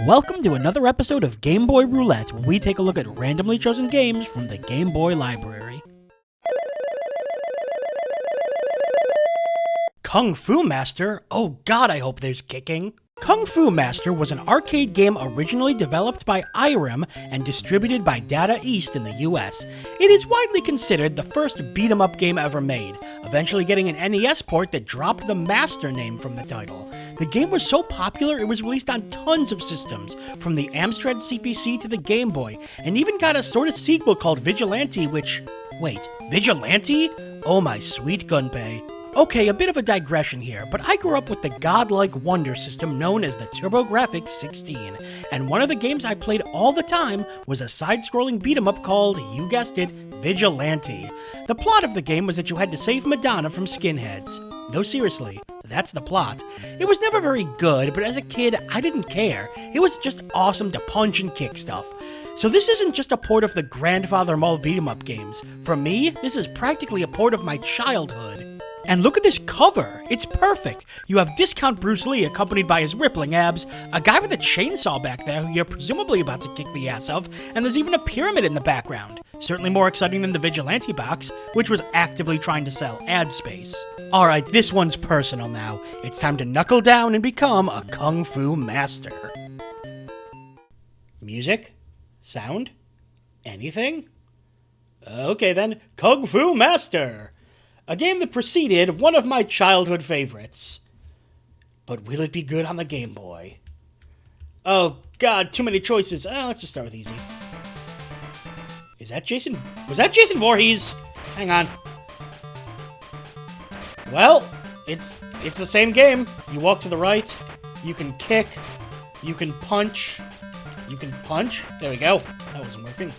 Welcome to another episode of Game Boy Roulette, where we take a look at randomly chosen games from the Game Boy library. KungFu Master? Oh god, I hope there's kicking. KungFu Master was an arcade game originally developed by IREM and distributed by Data East in the US. It is widely considered the first beat-em-up game ever made, eventually getting an NES port that dropped the Master name from the title. The game was so popular it was released on tons of systems, from the Amstrad CPC to the Game Boy, and even got a sort of sequel called Vigilante, which... Wait, Vigilante? Oh my sweet Gunpei. Okay, a bit of a digression here, but I grew up with the godlike wonder system known as the TurboGrafx 16, and one of the games I played all the time was a side-scrolling beat-em-up called, you guessed it, Vigilante. The plot of the game was that you had to save Madonna from skinheads. No, seriously, that's the plot. It was never very good, but as a kid, I didn't care. It was just awesome to punch and kick stuff. So this isn't just a port of the grandfather mall beat-em-up games. For me, this is practically a port of my childhood. And look at this cover! It's perfect! You have Discount Bruce Lee accompanied by his rippling abs, a guy with a chainsaw back there who you're presumably about to kick the ass of, and there's even a pyramid in the background. Certainly more exciting than the Vigilante box, which was actively trying to sell ad space. Alright, this one's personal now. It's time to knuckle down and become a KungFu Master. Music? Sound? Anything? Okay then, KungFu Master! A game that preceded one of my childhood favorites. But will it be good on the Game Boy? Oh god, too many choices. Let's just start with easy. Is that Jason? Was that Jason Voorhees? Hang on. Well, it's the same game. You walk to the right, you can kick, you can punch, There we go. That wasn't working.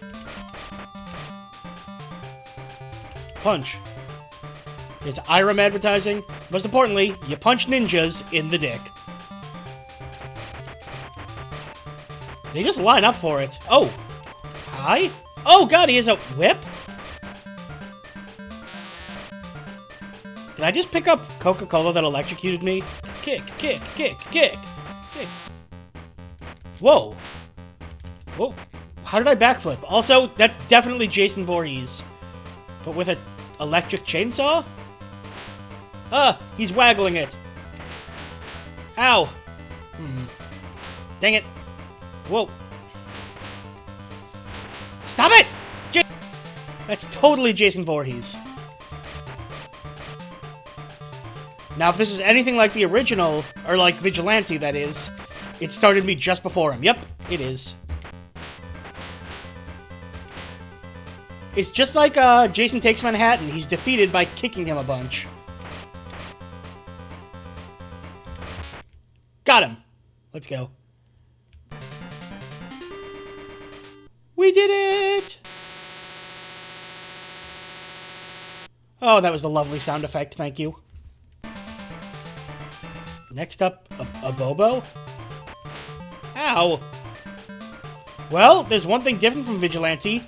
Punch. There's IREM advertising. Most importantly, you punch ninjas in the dick. They just line up for it. Oh. Hi? Oh god, he has a whip? Did I just pick up Coca-Cola that electrocuted me? Kick, kick, kick, kick, kick. Whoa. Whoa. How did I backflip? Also, that's definitely Jason Voorhees. But with an electric chainsaw? He's waggling it. Ow. Dang it. Whoa. Stop it! That's totally Jason Voorhees. Now, if this is anything like the original, or like Vigilante, that is, it started me just before him. Yep, it is. It's just like Jason Takes Manhattan. He's defeated by kicking him a bunch. Got him. Let's go. We did it! Oh, that was a lovely sound effect, thank you. Next up, a Bobo? Ow. Well, there's one thing different from Vigilante.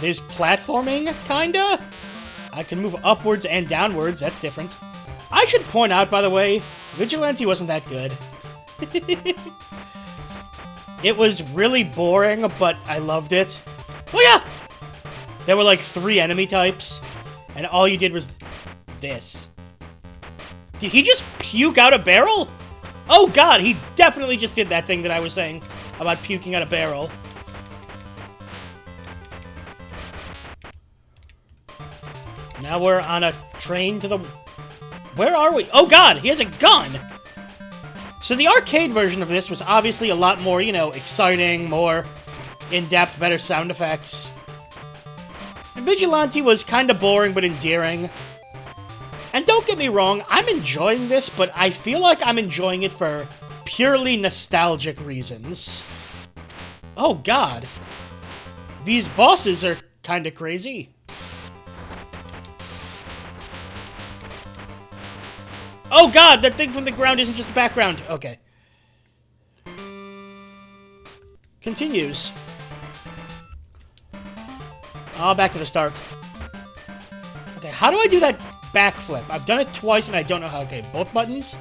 There's platforming, kinda? I can move upwards and downwards, that's different. I should point out, by the way, Vigilante wasn't that good. It was really boring, but I loved it. Oh yeah! There were like 3 enemy types, and all you did was this. Did he just puke out a barrel? Oh god, he definitely just did that thing that I was saying about puking out a barrel. Now we're on a train to the... Where are we? Oh god, he has a gun! So the arcade version of this was obviously a lot more, you know, exciting, more in-depth, better sound effects. And Vigilante was kind of boring but endearing. And don't get me wrong, I'm enjoying this, but I feel like I'm enjoying it for purely nostalgic reasons. Oh god. These bosses are kind of crazy. Oh god, that thing from the ground isn't just background. Okay. Continues. Oh, back to the start. Okay, how do I do that backflip? I've done it twice and I don't know how. Okay, both buttons.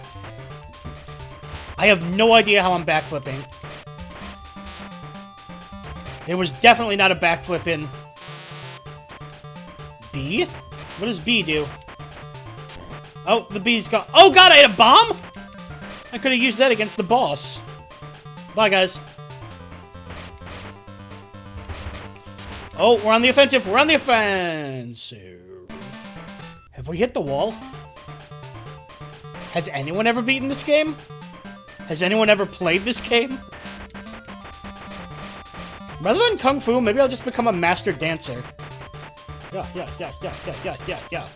I have no idea how I'm backflipping. There was definitely not a backflip in B? What does B do? Oh, the B's gone. Oh god, I had a bomb? I could have used that against the boss. Bye, guys. Oh, we're on the offensive. We're on the offensive. Have we hit the wall? Has anyone ever beaten this game? Has anyone ever played this game? Rather than Kung Fu, maybe I'll just become a master dancer. Yeah.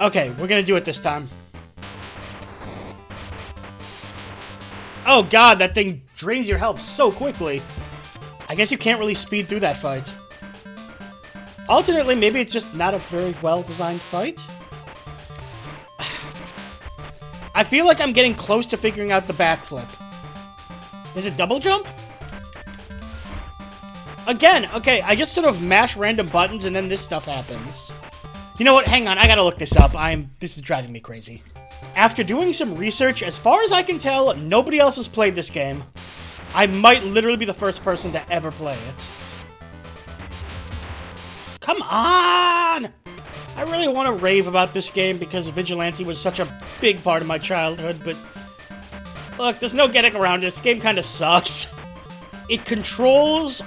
Okay, we're gonna do it this time. Oh god, that thing drains your health so quickly. I guess you can't really speed through that fight. Alternately, maybe it's just not a very well-designed fight. I feel like I'm getting close to figuring out the backflip. Is it double jump? Again, okay, I just sort of mash random buttons and then this stuff happens. You know what? Hang on, I gotta look this up. This is driving me crazy. After doing some research, as far as I can tell, nobody else has played this game. I might literally be the first person to ever play it. Come on! I really want to rave about this game because Vigilante was such a big part of my childhood, but look, there's no getting around it. This game kind of sucks. It controls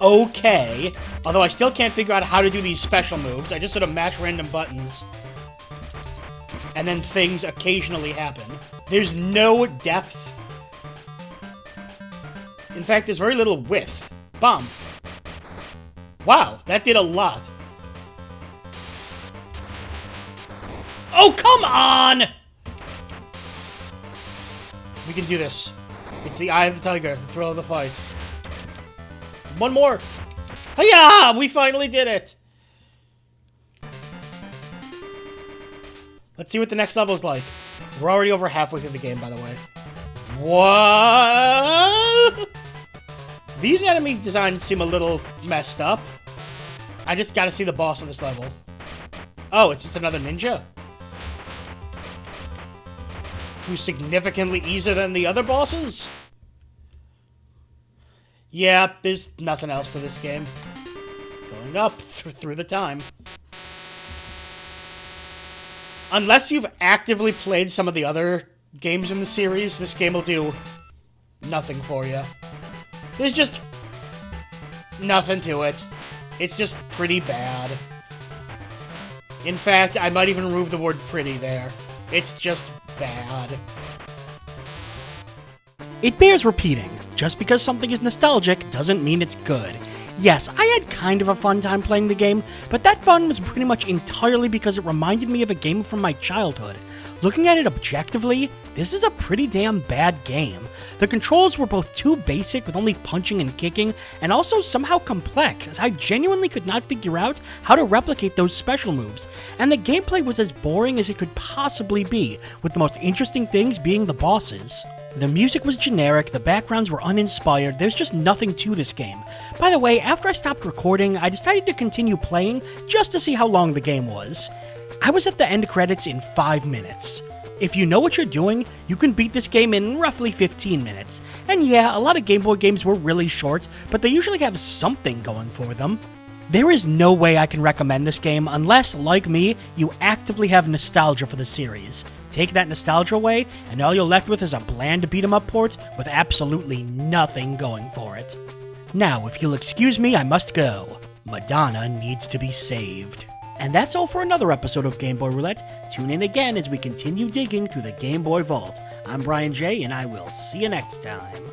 okay, although I still can't figure out how to do these special moves. I just sort of mash random buttons, and then things occasionally happen. There's no depth. In fact, there's very little width. Bomb. Wow, that did a lot. Oh, come on! We can do this. It's the eye of the tiger, the thrill of the fight. One more. Hiya! We finally did it! Let's see what the next level's like. We're already over halfway through the game, by the way. What? These enemy designs seem a little messed up. I just gotta see the boss of this level. Oh, it's just another ninja? Who's significantly easier than the other bosses? Yeah, there's nothing else to this game. Going up through the time. Unless you've actively played some of the other games in the series, this game will do nothing for you. There's just nothing to it. It's just pretty bad. In fact, I might even remove the word pretty there. It's just bad. It bears repeating, just because something is nostalgic doesn't mean it's good. Yes, I had kind of a fun time playing the game, but that fun was pretty much entirely because it reminded me of a game from my childhood. Looking at it objectively, this is a pretty damn bad game. The controls were both too basic with only punching and kicking, and also somehow complex, as I genuinely could not figure out how to replicate those special moves. And the gameplay was as boring as it could possibly be, with the most interesting things being the bosses. The music was generic, the backgrounds were uninspired, there's just nothing to this game. By the way, after I stopped recording, I decided to continue playing just to see how long the game was. I was at the end credits in 5 minutes. If you know what you're doing, you can beat this game in roughly 15 minutes. And yeah, a lot of Game Boy games were really short, but they usually have something going for them. There is no way I can recommend this game unless, like me, you actively have nostalgia for the series. Take that nostalgia away, and all you're left with is a bland beat-em-up port with absolutely nothing going for it. Now, if you'll excuse me, I must go. Madonna needs to be saved. And that's all for another episode of Game Boy Roulette. Tune in again as we continue digging through the Game Boy Vault. I'm BrianJ, and I will see you next time.